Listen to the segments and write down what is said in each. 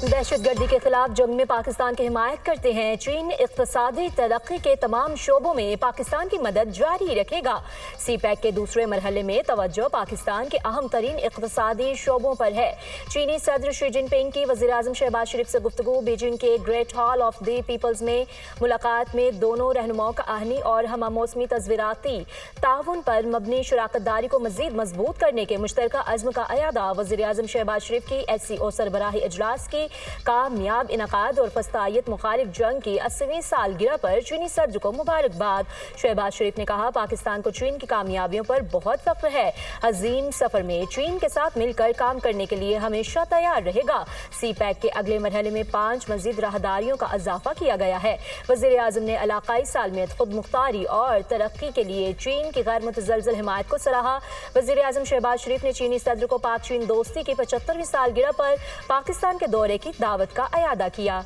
दहशत गर्दी के खिलाफ जंग में पाकिस्तान की हिमायत करते हैं। चीन इक़्तिसादी तरक्की के तमाम शोबों में पाकिस्तान की मदद जारी रखेगा। CPEC के दूसरे मरहले में तवज्जो पाकिस्तान के अहम तरीन इक़्तिसादी शोबों पर है। चीनी सदर शी जिनपिंग की वज़ीर-ए-आज़म शहबाज शरीफ से गुफ्तगू। बीजिंग के great hall of the peoples में मुलाकात में दोनों रहनुमाओं का आहनी और हमा मौसमी तज़वीराती ताउन पर मबनी शराकतदारी को मज़ीद मजबूत करने के मुश्तरका अज़्म का अयादा। वज़ीर-ए-आज़म शहबाज शरीफ की SCO सरबराही इजलास की कामयाब इनकाद और फस्तायत मुखालिफ जंग की 80वीं सालगिरह पर चीनी सदर को मुबारकबाद। शहबाज शरीफ ने कहा, पाकिस्तान को चीन की कामयाबियों पर बहुत फख्र है। अजीम सफर में चीन के साथ मिलकर काम करने के लिए हमेशा तैयार रहेगा। CPEC के अगले मरहले में 5 मजीद राहदारियों का इजाफा किया गया है। वज़ीर-ए-आज़म ने इलाकाई सालमियत, खुद मुख्तारी और तरक्की के लिए चीन की गैर मुतज़लज़ल हिमायत को सराहा। वज़ीर-ए-आज़म शहबाज शरीफ ने चीनी सदर को पाक चीन दोस्ती की 75वीं सालगिरह पर पाकिस्तान के दौरे की दावत का अयादा किया।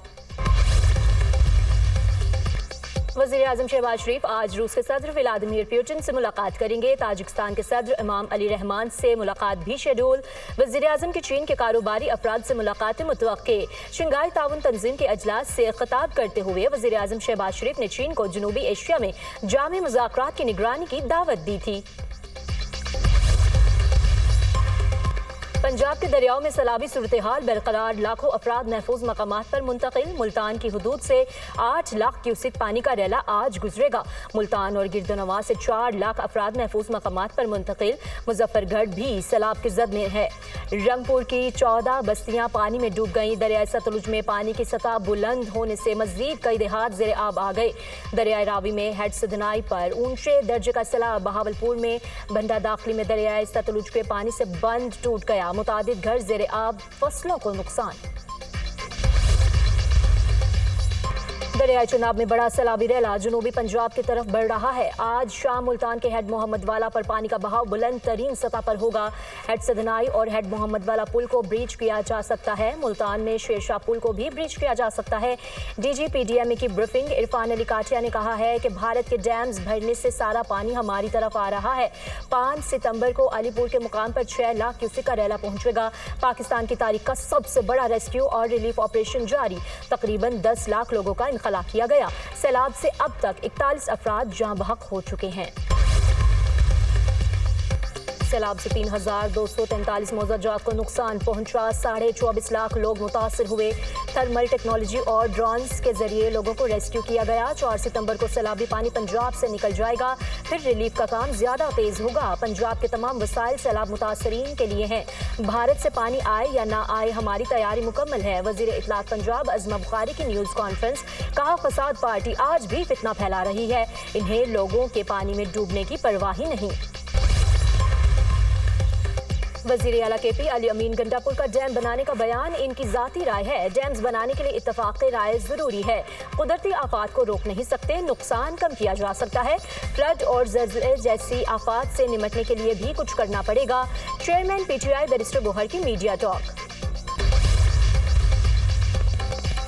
वज़ीर-ए-आज़म शहबाज शरीफ आज रूस के सदर व्लादिमीर पुतिन से मुलाकात करेंगे। ताजिकिस्तान के सदर इमाम अली रहमान से मुलाकात भी शेड्यूल। वज़ीर-ए-आज़म की चीन के कारोबारी अफराद से मुलाकातें मुतवक्के। शंघाई ताउन तंजीम के अजलास से खिताब करते हुए वज़ीर-ए-आज़म शहबाज शरीफ ने चीन को जनूबी एशिया में जामे मुज़ाकरात की निगरानी की दावत दी थी। पंजाब के दरियाओं में सैलाबी सूरत हाल बरकरार, लाखों अफराद महफूज मकामात पर मुंतकिल। मुल्तान की हदूद से 8 लाख क्यूसिक पानी का रैला आज गुजरेगा। मुल्तान और गिरदोनवा से 4 लाख अफराद महफूज मकामात पर मुंतकिल। मुजफ्फरगढ़ भी सैलाब की जद में है। रंगपुर की 14 बस्तियां पानी में डूब गईं। दरियाए सतलुज में पानी की सतह बुलंद होने से मजीद कई देहात ज़ेर आब आ गए। दरियाए रावी में हेड सदनाई पर ऊंचे दर्जे का सैलाब। बहावलपुर में बंडा दाखिली में दरियाए सतलुज के पानी से बंद टूट गया। मुतादिद घर ज़ेर आब, फसलों को नुकसान। दरियाए चनाब में बड़ा सैलाबी रैला जनूबी पंजाब की तरफ बढ़ रहा है। आज शाम मुल्तान के हेड मोहम्मद वाला पर पानी का बहाव बुलंद तरीन सतह पर होगा। हेड सदनाई और हेड मोहम्मद वाला पुल को ब्रीच किया जा सकता है। मुल्तान में शेरशाह पुल को भी ब्रीच किया जा सकता है। DGPDMA की ब्रीफिंग। इरफान अली काठिया ने कहा है कि भारत के डैम्स भरने से सारा पानी हमारी तरफ आ रहा है। 5 सितंबर को अलीपुर के मुकाम पर 6 लाख क्यूसिक का रैला पहुंचेगा। पाकिस्तान की तारीख का सबसे बड़ा रेस्क्यू और रिलीफ ऑपरेशन जारी। तकरीबन 10 लाख लोगों का इनखला किया गया। सैलाब से अब तक 41 अफराद जाँ बहक हो चुके हैं। सैलाब से 3243 मौजाजात को नुकसान पहुंचा। 24.5 लाख लोग मुतासर हुए। थर्मल टेक्नोलॉजी और ड्रोन्स के जरिए लोगों को रेस्क्यू किया गया। 4 सितंबर को सैलाबी पानी पंजाब से निकल जाएगा। फिर रिलीफ का काम ज्यादा तेज होगा। पंजाब के तमाम वसाइल सैलाब मुतासरीन के लिए हैं। भारत से पानी आए या ना आए, हमारी तैयारी मुकम्मल है। वजीर इत्तलात पंजाब अज़मा बुखारी की न्यूज़ कॉन्फ्रेंस। कहा, फसाद पार्टी आज भी फितना फैला रही है। इन्हें लोगों के पानी में डूबने की परवाह ही नहीं। वज़ीर आला KP अली अमीन गंडापुर का डैम बनाने का बयान इनकी ज़ाती राय है। डैम्स बनाने के लिए इत्तफ़ाक़ राय ज़रूरी है। कुदरती आफ़ात को रोक नहीं सकते, नुकसान कम किया जा सकता है। फ्लड और ज़लज़ले जैसी आफ़ात से निमटने के लिए भी कुछ करना पड़ेगा। चेयरमैन PTI बैरिस्टर गोहर की मीडिया टॉक।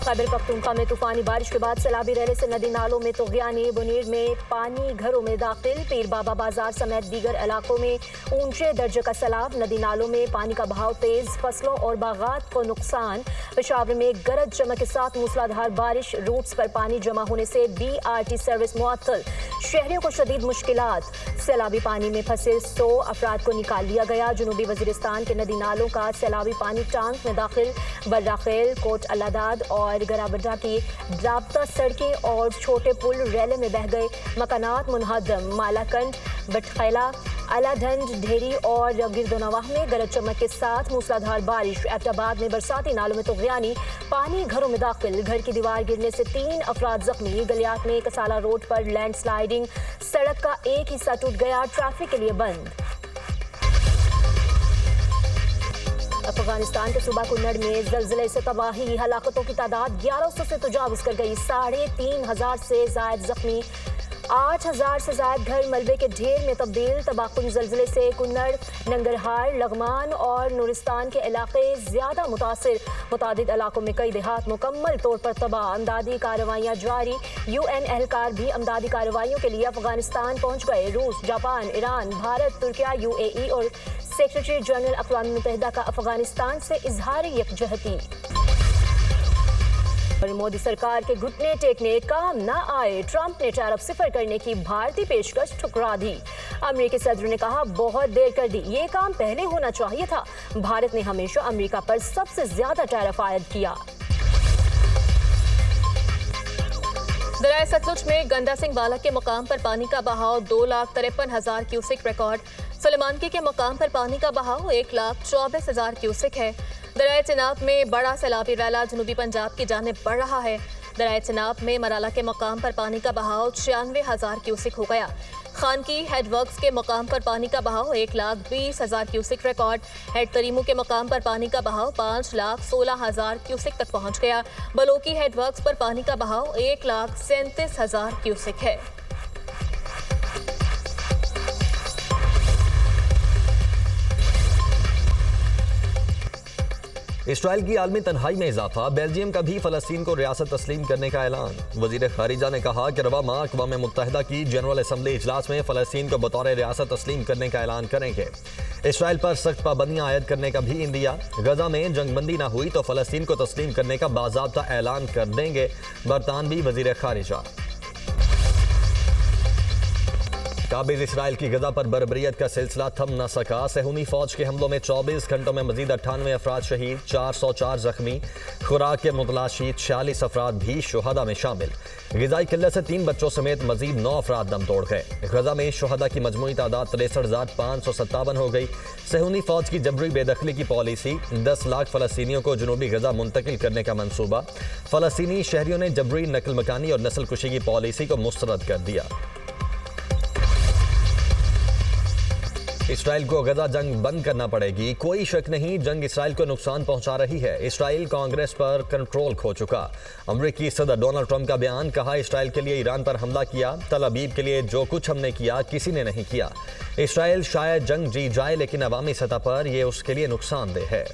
खैबर पख्तूनख्वा में तूफानी बारिश के बाद सैलाबी रैले से नदी नालों में तुग़यानी। बुनीर में पानी घरों में दाखिल। पीर बाबा बाजार समेत दीगर इलाकों में ऊंचे दर्जे का सैलाब। नदी नालों में पानी का बहाव तेज, फसलों और बागात को नुकसान। पेशावर में गरज चमक के साथ मूसलाधार बारिश। रूट्स पर पानी जमा होने से BRT सर्विस मुअत्तल। शहरियों को शदीद मुश्किलात। सैलाबी पानी में फंसे 100 अफराद को निकाल लिया गया। जनूबी वजीरिस्तान के नदी नालों का सैलाबी पानी टांक में दाखिल। बर्राखेल, कोट अलादाद और गराबड्डा की राब्ता सड़कें और छोटे पुल रैले में बह गए। मकानात मुनहदम। मालाकंड, बटखैला, अलाढंड, ढेरी और गिरदोनवाह में गरज चमक के साथ मूसलाधार बारिश। एबटाबाद में बरसाती नालों में तुग़यानी। पानी घरों में दाखिल। घर की दीवार गिरने से 3 अफराद जख्मी। गलियात में कसाला रोड पर लैंडस्लाइडिंग। सड़क का एक हिस्सा टूट गया, ट्रैफिक के लिए बंद। अफगानिस्तान के सूबा कुन्नड़ में ज़लज़ले से तबाही। हलाकतों की तादाद 1100 से तजावुज़ कर गई। 3500 से ज़ायद जख्मी। 8000 से ज़ायद घर मलबे के ढेर में तब्दील। तबाहकुन ज़लज़ले से कुन्नड़, नंगरहार, लगमान और नूरिस्तान के इलाके ज़्यादा मुतासिर। मुतादिद इलाकों में कई देहात मुकम्मल तौर पर तबाह। अमदादी कार्रवाइयाँ जारी। UN एहलकार भी अमदादी कार्रवाइयों के लिए अफगानिस्तान पहुँच गए। रूस, Japan, Iran, Bharat, Türkiye, UAE और सेक्रेटरी जनरल अक़वाम मुत्तहिदा का अफगानिस्तान से इजहार यकजहती। मोदी सरकार के घुटने टेकने काम न आए, ट्रंप ने टैरिफ सिफर करने की भारतीय पेशकश ठुकरा दी। अमेरिकी सदर ने कहा बहुत देर कर दी, ये काम पहले होना चाहिए था। भारत ने हमेशा अमेरिका पर सबसे ज्यादा टैरिफ आयद किया। दरियाए सतलुज में गंदा सिंह बालक के मुकाम पर पानी का बहाव 2,53,000 क्यूसिक रिकॉर्ड। सुलेमानकी के मुकाम पर पानी का बहाव 1,24,000 क्यूसिक है। दरियाए चिनाब में बड़ा सैलाबी रैला जनूबी पंजाब की जानिब बढ़ रहा है। दरियाए चिनाब में मराला के मुकाम पर पानी का बहाव 96,000 क्यूसिक हो गया। खानकी हेड वर्क्स के मुकाम पर पानी का बहाव 1,20,000 क्यूसिक रिकॉर्ड। हेड तरीमू के मुकाम पर पानी का बहाव 5,16,000 क्यूसिक तक पहुंच गया। बलोकी हेड वर्क्स पर पानी का बहाव 1,37,000 क्यूसिक है। इसराइल की आलमी तन्हाई में इजाफा, बेल्जियम का भी फलस्तीन को रियासत तस्लीम करने का ऐलान। वजीर खारिजा ने कहा कि रवा माह अक़वाम मुत्तहिदा की जनरल असम्बली इजलास में फलस्तीन को बतौर रियासत तस्लीम करने का ऐलान करेंगे। इसराइल पर सख्त पाबंदियां आयद करने का भी इंदिया। गजा में जंगबंदी न हुई तो फलस्तीन को तस्लीम करने का बाज़ाब्ता ऐलान कर देंगे, बरतानवी वजीर खारिजा। काबिज इसराइल की गजा पर बर्बरियत का सिलसिला थम न सका। सेहूनी फौज के हमलों में 24 घंटों में मजीद 98 अफराद शहीद, 404 जख्मी। खुराक के मुतलाशी 46 अफराद भी शुहदा में शामिल। ग़िज़ाई किल्लत से 3 बच्चों समेत मजीद 9 अफराद दम तोड़ गए। गजा में शुहदा की मजमूई तादाद 63,557 हो गई। सेहूनी फौज की जबरी बेदखली की पॉलिसी, 10 लाख फ़लस्तीनियों को जनूबी गजा मुंतकिल करने का मंसूबा। फ़लस्तीनी शहरियों ने जबरी नकल मकानी और नस्ल कुशी की पॉलिसी को मुस्तरद कर दिया। इसराइल को गजा जंग बंद करना पड़ेगी, कोई शक नहीं, जंग इसराइल को नुकसान पहुंचा रही है। इसराइल कांग्रेस पर कंट्रोल खो चुका। अमेरिकी सदर डोनाल्ड ट्रंप का बयान, कहा इसराइल के लिए ईरान पर हमला किया, तल अबीब के लिए जो कुछ हमने किया किसी ने नहीं किया। इसराइल शायद जंग जीत जाए लेकिन अवामी सतह पर यह उसके लिए नुकसानदेह है।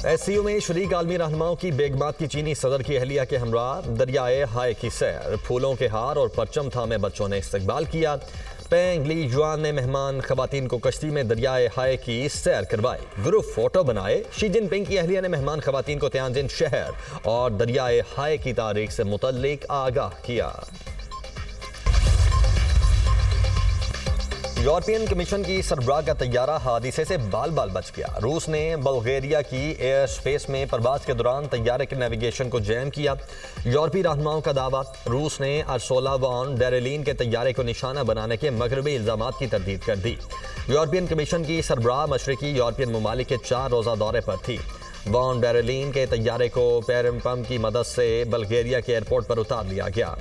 एससीओ में शरीक आलमी रहनुमाओं की बेगमात की चीनी सदर की अहलिया के हमरा दरियाए हाय की सैर। फूलों के हार और परचम थामे बच्चों ने इस्तकबाल किया। पेंग ली जुआन ने मेहमान खवातीन को कश्ती में दरियाए हाय की सैर करवाई, ग्रुप फोटो बनाए। शी जिनपिंग की अहलिया ने मेहमान खवातीन को तियानजिन शहर और दरियाए हाय की तारीख से मुतल्लिक आगाह किया। यूरोपियन कमीशन की सरबराह का तैयारा हादसे से बाल बाल बच गया। रूस ने बल्गेरिया की एयर स्पेस में परवाज के दौरान तैयारे के नेविगेशन को जैम किया। यूरोपीय रहनुमाओं का दावा, रूस ने अर्सोला वॉन डेर लीन के तैयारे को निशाना बनाने के मगरबी इल्जामात की तरदीद कर दी। यूरोपियन कमीशन की सरबराह मशरकी यूरोपियन ममालिक के 4 रोज़ा दौरे पर थी। वॉन डेर लीन के तैयारे को पैरम्पम की मदद से बल्गेरिया के एयरपोर्ट पर उतार लिया गया।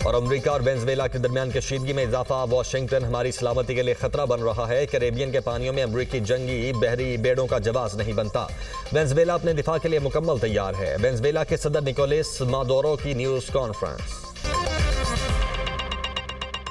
और अमेरिका और वेनेजुएला के दरमियान कशीदगी में इजाफा, वाशिंगटन हमारी सलामती के लिए खतरा बन रहा है। कैरेबियन के पानियों में अमेरिकी जंगी बहरी बेड़ों का जवाब नहीं बनता। वेनेजुएला अपने दिफा के लिए मुकम्मल तैयार है। वेनेजुएला के सदर निकोलस मादुरो की न्यूज़ कॉन्फ्रेंस।